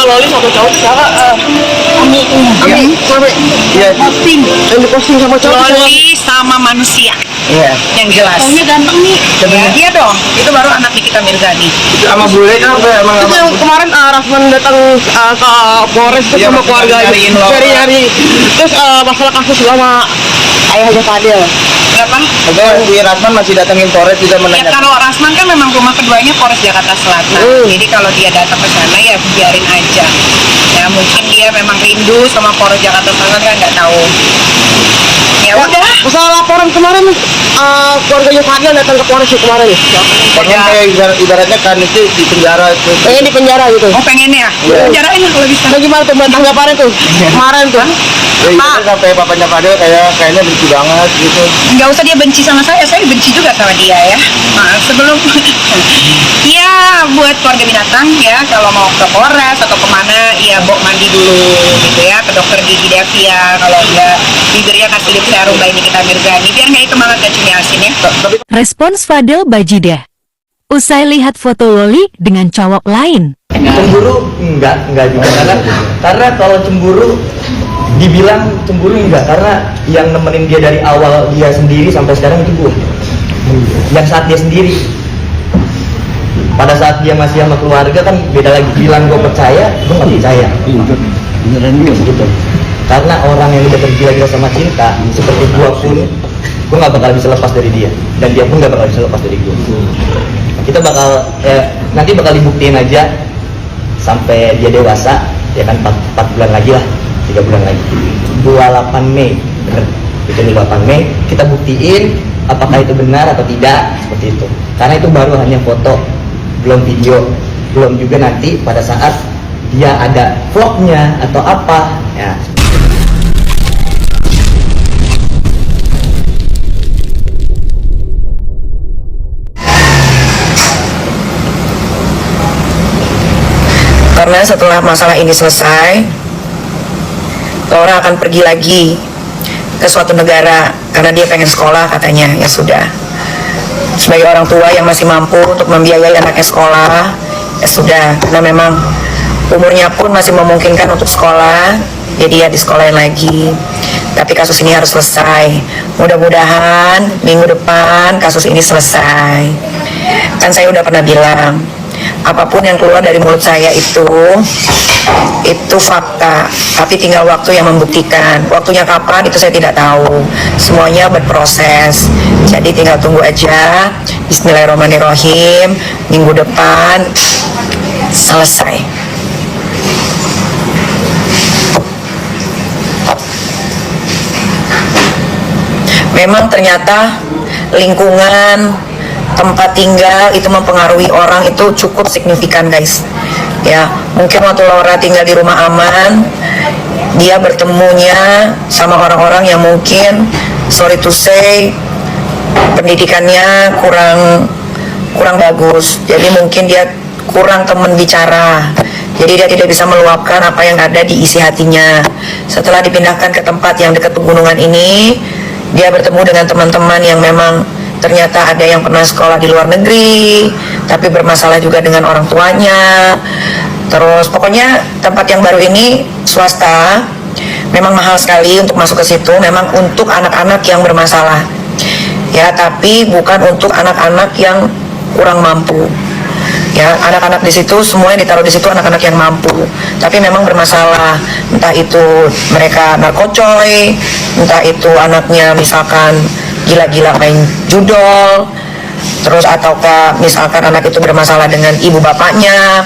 Loli sama cowok itu siapa? Ami. Iya. Posting. Yang diposting sama cowok. Loli sama manusia. Iya. Yang jelas. Cowoknya ganteng nih. Ya, dia dong. Itu baru anak Nikita Mirzani. Sama bule kan emang Itu yang kemarin Rasman datang ke Polres itu Iya, sama keluarganya nyariin lo. nyari. Terus masalah kasus sama ayahnya Fadil. Berapa? Oke, si Rasman masih datengin Polres juga Ya menanyakan. kalau Rasman kan memang rumah keduanya Polres Jakarta Selatan. Jadi kalau dia datang ke sana ya biarin aja. Ya mungkin dia memang rindu sama Polres Jakarta Selatan kan nggak tahu. Ya udah. Masalah laporan kemarin keluarganya Fadil datang ke Polres ya kemarin. Pengen kayak ibaratnya kan itu di penjara itu. Pengen di penjara gitu. Oh pengen ya? Iya. Penjarain lah kalau bisa. Nah gimana tuh tanggapannya tuh kemarin tuh? Ya, itu sampai papanya Fadil kayaknya benci banget gitu. Nggak usah dia benci sama saya benci juga sama dia ya. Nah, sebelum ya buat keluarga binatang ya kalau mau ke Polres atau kemana ya bawa mandi dulu gitu ya ke dokter gigi Devia kalau enggak bibirnya kasih lip serum by Nikita Mirzani biar nggak hitam banget kayak cumi asin ya. Respons Fadel Bajidah. Usai lihat foto Loli dengan cowok lain. Cemburu enggak juga karena kalau cemburu dibilang cemburu enggak karena yang nemenin dia dari awal dia sendiri sampai sekarang itu gue yang saat dia sendiri pada saat dia masih sama keluarga kan beda lagi bilang gue percaya gue nggak percaya gitu karena orang yang udah tergila-gila sama cinta seperti gue pun gue nggak bakal bisa lepas dari dia dan dia pun nggak bakal bisa lepas dari gue kita bakal nanti bakal dibuktiin aja sampai dia dewasa ya kan 4 bulan lagi lah 3 bulan lagi 28 Mei bener itu 28 Mei kita buktiin apakah itu benar atau tidak seperti itu karena itu baru hanya foto belum video belum juga nanti pada saat dia ada vlognya atau apa ya. Karena setelah masalah ini selesai, Laura akan pergi lagi ke suatu negara karena dia pengen sekolah katanya. Ya sudah, sebagai orang tua yang masih mampu untuk membiayai anaknya sekolah, ya sudah, karena memang umurnya pun masih memungkinkan untuk sekolah, jadi ya di sekolahin lagi. Tapi kasus ini harus selesai. Mudah-mudahan minggu depan kasus ini selesai. Kan saya udah pernah bilang, apapun yang keluar dari mulut saya itu fakta, tapi tinggal waktu yang membuktikan. Waktunya kapan itu saya tidak tahu, semuanya berproses, jadi tinggal tunggu aja. Bismillahirrahmanirrahim, minggu depan selesai. Memang ternyata lingkungan tempat tinggal itu mempengaruhi orang itu cukup signifikan guys ya. Mungkin waktu Laura tinggal di rumah aman, dia bertemunya sama orang-orang yang mungkin sorry to say pendidikannya kurang bagus, jadi mungkin dia kurang teman bicara, jadi dia tidak bisa meluapkan apa yang ada di isi hatinya. Setelah dipindahkan ke tempat yang dekat pegunungan ini, dia bertemu dengan teman-teman yang memang ternyata ada yang pernah sekolah di luar negeri tapi bermasalah juga dengan orang tuanya. Terus pokoknya tempat yang baru ini swasta, memang mahal sekali untuk masuk ke situ, memang untuk anak-anak yang bermasalah ya, tapi bukan untuk anak-anak yang kurang mampu ya. Anak-anak di situ semua yang ditaruh di situ anak-anak yang mampu tapi memang bermasalah, entah itu mereka narkocoy, entah itu anaknya misalkan gila-gila main judol, terus ataukah misalkan anak itu bermasalah dengan ibu bapaknya.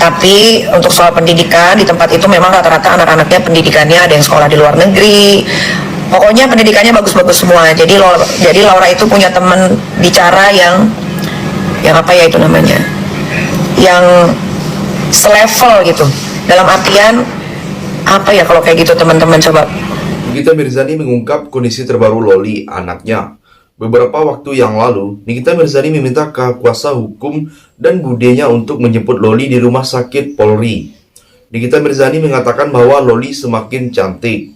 Tapi untuk soal pendidikan di tempat itu memang rata-rata anak-anaknya pendidikannya ada yang sekolah di luar negeri, pokoknya pendidikannya bagus-bagus semua. Jadi Laura itu punya teman bicara yang apa ya itu namanya, yang selevel gitu, dalam artian apa ya kalau kayak gitu teman-teman. Coba Nikita Mirzani mengungkap kondisi terbaru Loli, anaknya. Beberapa waktu yang lalu, Nikita Mirzani meminta kuasa hukum dan budenya untuk menjemput Loli di rumah sakit Polri. Nikita Mirzani mengatakan bahwa Loli semakin cantik.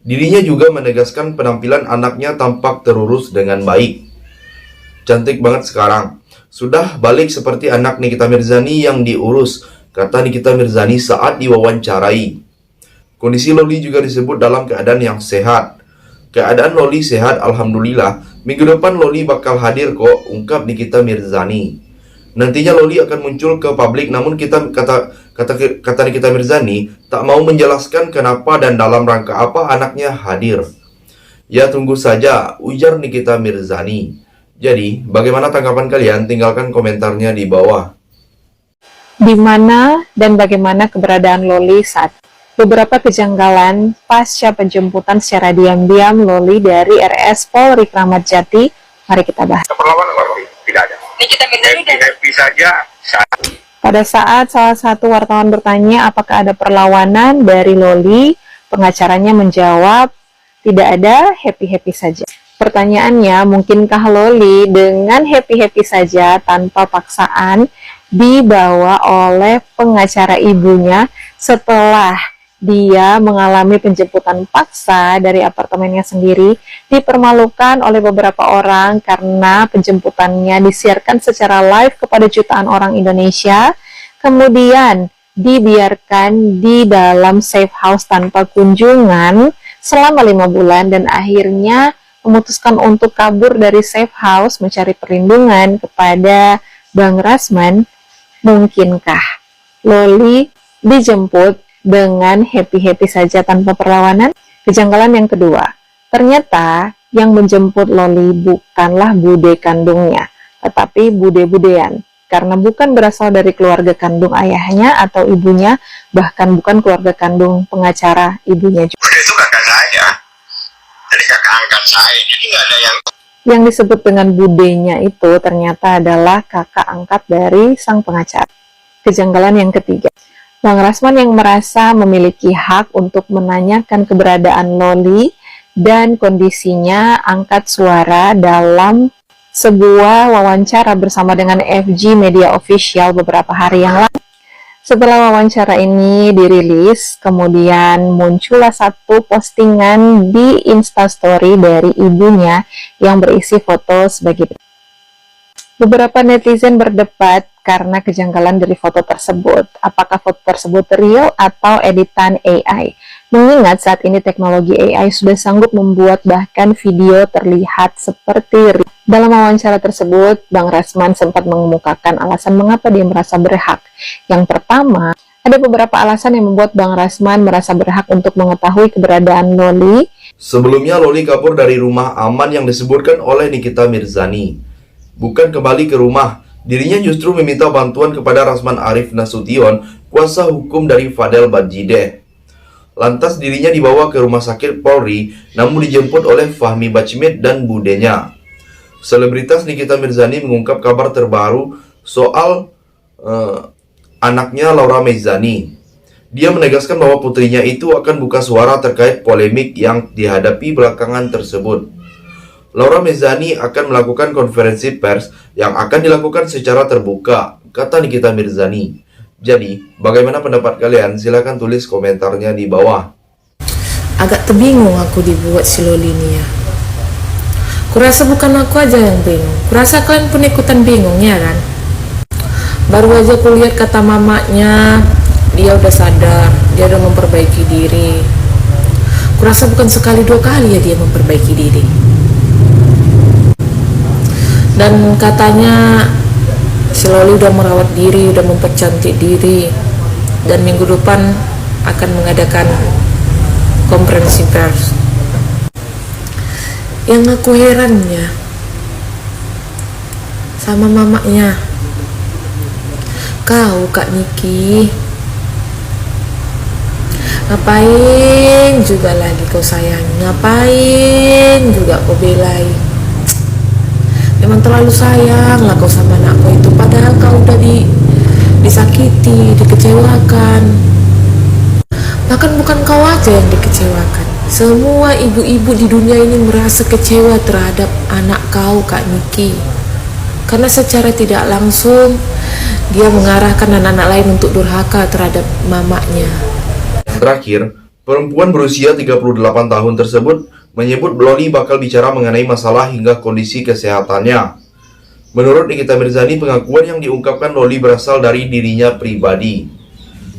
Dirinya juga menegaskan penampilan anaknya tampak terurus dengan baik. Cantik banget sekarang. Sudah balik seperti anak Nikita Mirzani yang diurus. kata Nikita Mirzani saat diwawancarai. Kondisi Loli juga disebut dalam keadaan yang sehat. Keadaan Loli sehat, alhamdulillah. Minggu depan Loli bakal hadir kok, ungkap Nikita Mirzani. Nantinya Loli akan muncul ke publik, namun kata Nikita Mirzani tak mau menjelaskan kenapa dan dalam rangka apa anaknya hadir. Ya tunggu saja, ujar Nikita Mirzani. Jadi, bagaimana tanggapan kalian? Tinggalkan komentarnya di bawah. Di mana dan bagaimana keberadaan Loli saat beberapa kejanggalan pasca penjemputan secara diam-diam Loli dari RS Polri Kramat Jati. Mari kita bahas. Perlawanan tidak ada. Happy saja. Pada saat salah satu wartawan bertanya apakah ada perlawanan dari Loli, pengacaranya menjawab tidak ada, happy-happy saja. Pertanyaannya, mungkinkah Loli dengan happy-happy saja tanpa paksaan dibawa oleh pengacara ibunya setelah dia mengalami penjemputan paksa dari apartemennya sendiri, dipermalukan oleh beberapa orang karena penjemputannya disiarkan secara live kepada jutaan orang Indonesia, kemudian dibiarkan di dalam safe house tanpa kunjungan selama 5 bulan dan akhirnya memutuskan untuk kabur dari safe house mencari perlindungan kepada Bang Rasman. Mungkinkah Loli dijemput dengan happy-happy saja tanpa perlawanan? Kejanggalan yang kedua, ternyata yang menjemput Loli bukanlah bude kandungnya, tetapi bude-budean. Karena bukan berasal dari keluarga kandung ayahnya atau ibunya, bahkan bukan keluarga kandung pengacara ibunya juga. Itu kakak saya. Jadi kakak angkat saya. Jadi nggak ada Yang disebut dengan budenya itu ternyata adalah kakak angkat dari sang pengacara. Kejanggalan yang ketiga, Bang Rasman yang merasa memiliki hak untuk menanyakan keberadaan Loli dan kondisinya angkat suara dalam sebuah wawancara bersama dengan FG Media Official beberapa hari yang lalu. Setelah wawancara ini dirilis, kemudian muncullah satu postingan di Instastory dari ibunya yang berisi foto sebagai berikut. Beberapa netizen berdebat karena kejanggalan dari foto tersebut. Apakah foto tersebut real atau editan AI? Mengingat saat ini teknologi AI sudah sanggup membuat bahkan video terlihat seperti real. Dalam wawancara tersebut, Bang Rasman sempat mengemukakan alasan mengapa dia merasa berhak. Yang pertama, ada beberapa alasan yang membuat Bang Rasman merasa berhak untuk mengetahui keberadaan Loli. Sebelumnya Loli kabur dari rumah aman yang disebutkan oleh Nikita Mirzani. Bukan kembali ke rumah, dirinya justru meminta bantuan kepada Rasman Arif Nasution, kuasa hukum dari Fadel Bajideh. Lantas dirinya dibawa ke rumah sakit Polri, namun dijemput oleh Fahmi Bachmit dan budenya. Selebritas Nikita Mirzani mengungkap kabar terbaru soal anaknya Laura Meizani. Dia menegaskan bahwa putrinya itu akan buka suara terkait polemik yang dihadapi belakangan tersebut. Laura Meizani akan melakukan konferensi pers yang akan dilakukan secara terbuka, kata Nikita Mirzani. Jadi, bagaimana pendapat kalian? Silahkan tulis komentarnya di bawah. Agak terbingung aku dibuat si Loli ini ya. Kurasa bukan aku aja yang bingung, kurasa kalian pun ikutan bingung ya kan. Baru aja kulihat kata mamanya, dia udah sadar, dia udah memperbaiki diri. Kurasa bukan sekali 2 kali ya dia memperbaiki diri. Dan katanya si Loli udah merawat diri, udah mempercantik diri, dan minggu depan akan mengadakan konferensi pers. Yang aku herannya sama mamanya, kau Kak Niki, ngapain juga lagi kau sayangi, ngapain juga kau belai. Memang terlalu sayang lah kau sama anakku itu, padahal kau udah disakiti, dikecewakan. Bahkan bukan kau aja yang dikecewakan, semua ibu-ibu di dunia ini merasa kecewa terhadap anak kau Kak Niki, karena secara tidak langsung dia mengarahkan anak-anak lain untuk durhaka terhadap mamanya. Terakhir, perempuan berusia 38 tahun tersebut menyebut Loli bakal bicara mengenai masalah hingga kondisi kesehatannya. Menurut Nikita Mirzani, pengakuan yang diungkapkan Loli berasal dari dirinya pribadi.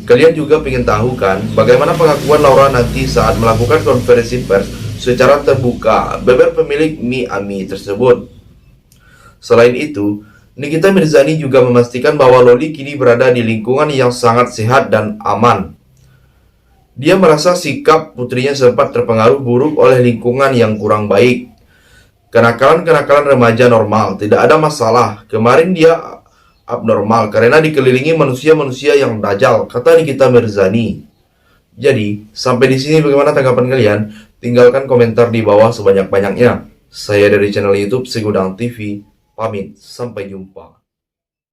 Kalian juga pengen tahu kan bagaimana pengakuan Laura nanti saat melakukan konferensi pers secara terbuka beber pemilik mie Ami tersebut. Selain itu, Nikita Mirzani juga memastikan bahwa Loli kini berada di lingkungan yang sangat sehat dan aman. Dia merasa sikap putrinya sempat terpengaruh buruk oleh lingkungan yang kurang baik. Kenakalan-kenakalan remaja normal, tidak ada masalah. Kemarin dia abnormal karena dikelilingi manusia-manusia yang dajal, kata Nikita Mirzani. Jadi, sampai di sini bagaimana tanggapan kalian? Tinggalkan komentar di bawah sebanyak-banyaknya. Saya dari channel YouTube Segudang TV, pamit, sampai jumpa.